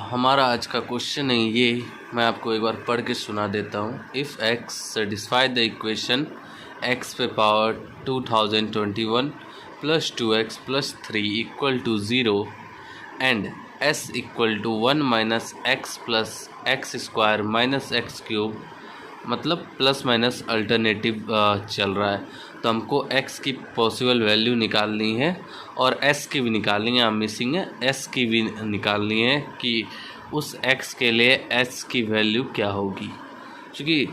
हमारा आज का क्वेश्चन है ये, मैं आपको एक बार पढ़ के सुना देता हूँ। If X satisfy the equation X पे power 2021 plus 2x plus 3 equal to 0 and S equal to 1 minus X plus X square minus X cube, मतलब प्लस माइनस अल्टरनेटिव चल रहा है, तो हमको x की पॉसिबल वैल्यू निकालनी है और s की भी निकालनी है। हम मिसिंग है, s की भी निकालनी है कि उस x के लिए s की वैल्यू क्या होगी। क्योंकि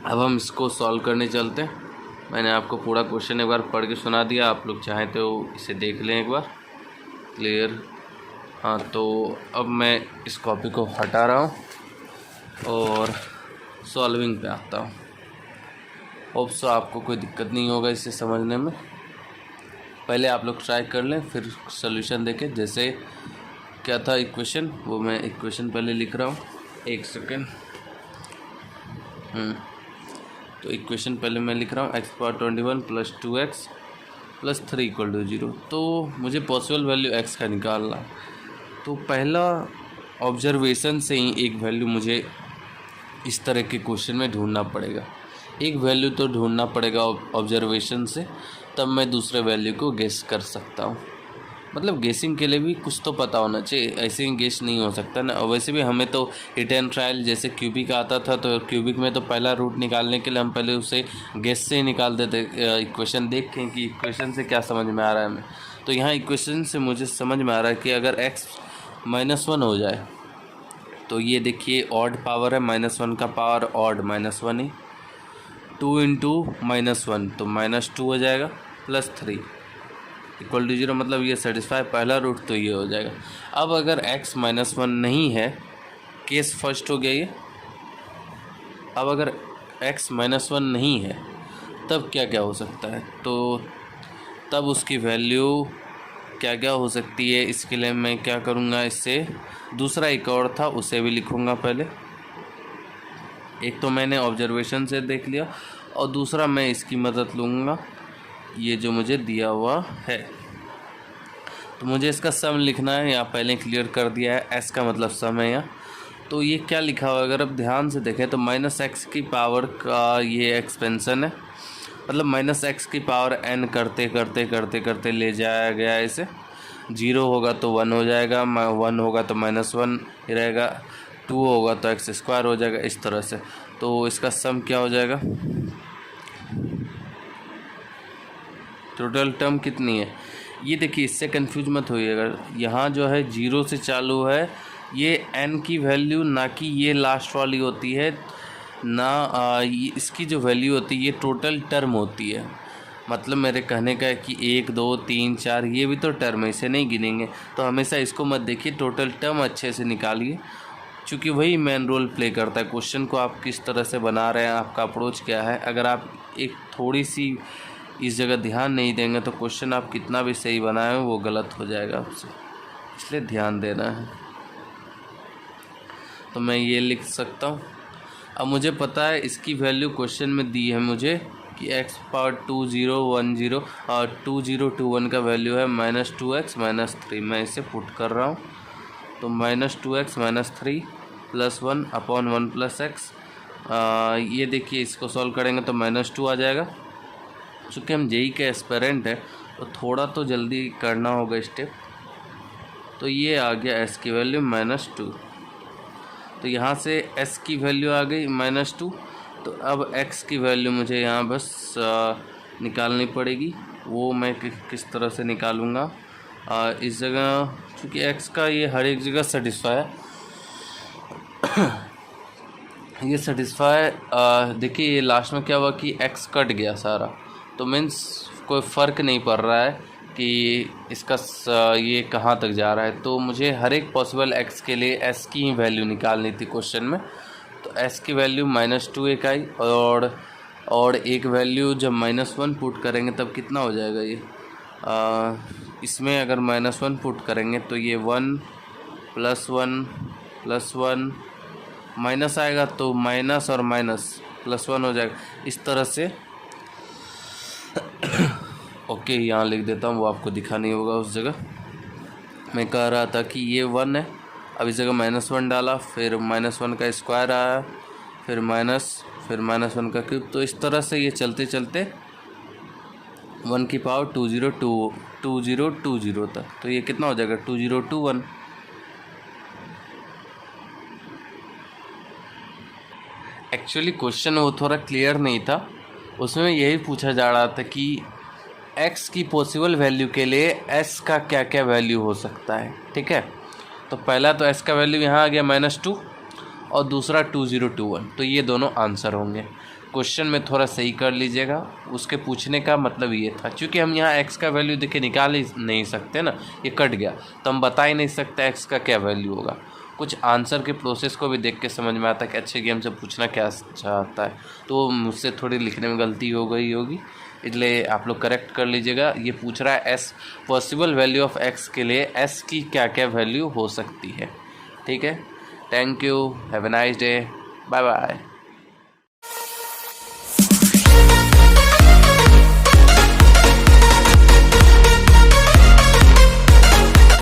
अब हम इसको सॉल्व करने चलते हैं। मैंने आपको पूरा क्वेश्चन एक बार पढ़ के सुना दिया, आप लोग चाहें तो इसे देख लें एक बार क्लियर। हाँ, तो अब मैं इस कॉपी को हटा रहा हूँ और सॉल्विंग पे आता हूँ। होप सो आपको कोई दिक्कत नहीं होगा इसे समझने में। पहले आप लोग ट्राई कर लें, फिर सॉल्यूशन देखें। जैसे क्या था इक्वेशन, वो मैं इक्वेशन पहले लिख रहा हूँ, एक सेकेंड। तो इक्वेशन पहले मैं लिख रहा हूँ x power 21 plus 2x plus 3 equal to 0। तो मुझे पॉसिबल वैल्यू x का निकालना। तो पहला ऑब्जर्वेशन से ही एक वैल्यू मुझे इस तरह के क्वेश्चन में ढूंढना पड़ेगा। एक वैल्यू तो ढूंढना पड़ेगा ऑब्जर्वेशन से, तब मैं दूसरे वैल्यू को गेस कर सकता हूँ। मतलब गेसिंग के लिए भी कुछ तो पता होना चाहिए, ऐसे ही गेस नहीं हो सकता ना। और वैसे भी हमें तो हिट एंड ट्रायल जैसे क्यूबिक आता था, तो क्यूबिक में तो पहला रूट निकालने के लिए हम पहले उसे गेस से ही निकाल देते, इक्वेशन देख के कि इक्वेशन से क्या समझ में आ रहा है हमें। तो यहाँ इक्वेशन से मुझे समझ में आ रहा है कि अगर x -1 हो जाए, तो ये देखिए ऑड पावर है, -1 का पावर ऑड -1 ही, 2 इंटू -1 तो -2 हो जाएगा, प्लस 3 इक्वल टू 0। मतलब ये सेटिस्फाई पहला रूट, तो ये हो जाएगा। अब अगर x -1 नहीं है, केस फर्स्ट हो गया ये। अब अगर x -1 नहीं है, तब क्या क्या हो सकता है, तो तब उसकी वैल्यू क्या क्या हो सकती है। इसके लिए मैं क्या करूँगा, इससे दूसरा एक और था उसे भी लिखूँगा। पहले एक तो मैंने ऑब्जर्वेशन से देख लिया और दूसरा मैं इसकी मदद लूँगा, ये जो मुझे दिया हुआ है। तो मुझे इसका सम लिखना है, यहाँ पहले क्लियर कर दिया है, s का मतलब सम है यहाँ। तो ये क्या लिखा हुआ है, अगर आप ध्यान से देखें तो -x की पावर का ये एक्सपेंशन है। मतलब -x की पावर n करते करते करते करते ले जाया गया है इसे। 0 होगा तो 1 हो जाएगा, 1 होगा तो -1 ही रहेगा, 2 होगा तो x स्क्वायर हो जाएगा, इस तरह से। तो इसका सम क्या हो जाएगा, टोटल टर्म कितनी है ये देखिए, इससे कंफ्यूज मत होइएगा। यहाँ जो है 0 से चालू है, ये n की वैल्यू ना कि ये लास्ट वाली होती है ना, इसकी जो वैल्यू होती है ये टोटल टर्म होती है। मतलब मेरे कहने का है कि 1 2 3 4 ये भी तो टर्म है, इसे नहीं गिनेंगे। तो हमेशा इसको मत देखिए, टोटल टर्म अच्छे से निकालिए, क्योंकि वही मेन रोल प्ले करता है। क्वेश्चन को आप किस तरह से बना रहे हैं, आपका अप्रोच क्या है। अगर आप एक थोड़ी सी इस जगह ध्यान नहीं देंगे तो क्वेश्चन आप कितना भी सही बनाए हो वो गलत हो जाएगा आपसे, इसलिए ध्यान देना है। तो मैं ये लिख सकता हूँ। अब मुझे पता है इसकी वैल्यू क्वेश्चन में दी है मुझे कि x पावर 2010 और 2021 का वैल्यू है -2x -3। मैं इसे पुट कर रहा हूँ, तो -2x -3 plus 1 upon 1 plus x। ये देखिए इसको सॉल्व करेंगे तो -2 आ जाएगा। चूँकि हम जेई के एस्पिरेंट है तो थोड़ा तो जल्दी करना होगा स्टेप। तो ये आ गया s की वैल्यू -2। तो यहाँ से s की वैल्यू आ गई -2। तो अब x की वैल्यू मुझे यहाँ बस निकालनी पड़ेगी। वो मैं किस तरह से निकालूँगा, इस जगह क्योंकि x का ये हर एक जगह सेटिस्फाई है। ये सेटिस्फाई, देखिए ये लास्ट में क्या हुआ कि x कट गया सारा, तो मीन्स कोई फ़र्क नहीं पड़ रहा है कि इसका ये कहाँ तक जा रहा है। तो मुझे हर एक पॉसिबल x के लिए s की ही वैल्यू निकालनी थी क्वेश्चन में। तो s की वैल्यू -2 एक आई, और एक वैल्यू जब -1 पुट करेंगे तब कितना हो जाएगा ये, इसमें अगर -1 पुट करेंगे तो ये 1 +1 +1 माइनस आएगा, तो माइनस और माइनस +1 हो जाएगा, इस तरह से। ओके, यहाँ लिख देता हूँ, वो आपको दिखा नहीं होगा उस जगह। मैं कह रहा था कि ये 1 है, अब इस जगह -1 डाला, फिर -1 का स्क्वायर आया, फिर -1 का क्यूब। तो इस तरह से ये चलते चलते 1 की पावर 2020 तक। तो ये कितना हो जाएगा 2021। एक्चुअली क्वेश्चन वो थोड़ा क्लियर नहीं था, उसमें यही पूछा जा रहा था कि x की पॉसिबल वैल्यू के लिए s का क्या क्या वैल्यू हो सकता है। ठीक है, तो पहला तो s का वैल्यू यहाँ आ गया -2 और दूसरा 2021। तो ये दोनों आंसर होंगे। क्वेश्चन में थोड़ा सही कर लीजिएगा, उसके पूछने का मतलब ये था, क्योंकि हम यहाँ x का वैल्यू देखे निकाल ही नहीं सकते ना, ये कट गया तो हम बता ही नहीं सकते x का क्या वैल्यू होगा। कुछ आंसर के प्रोसेस को भी देख के समझ में आता है कि अच्छे गेम से पूछना क्या चाहता है। तो मुझसे थोड़ी लिखने में गलती हो गई होगी, इसलिए आप लोग करेक्ट कर लीजिएगा। ये पूछ रहा है s possible value of x के लिए s की क्या क्या वैल्यू हो सकती है। ठीक है, thank you, have a nice day, bye bye.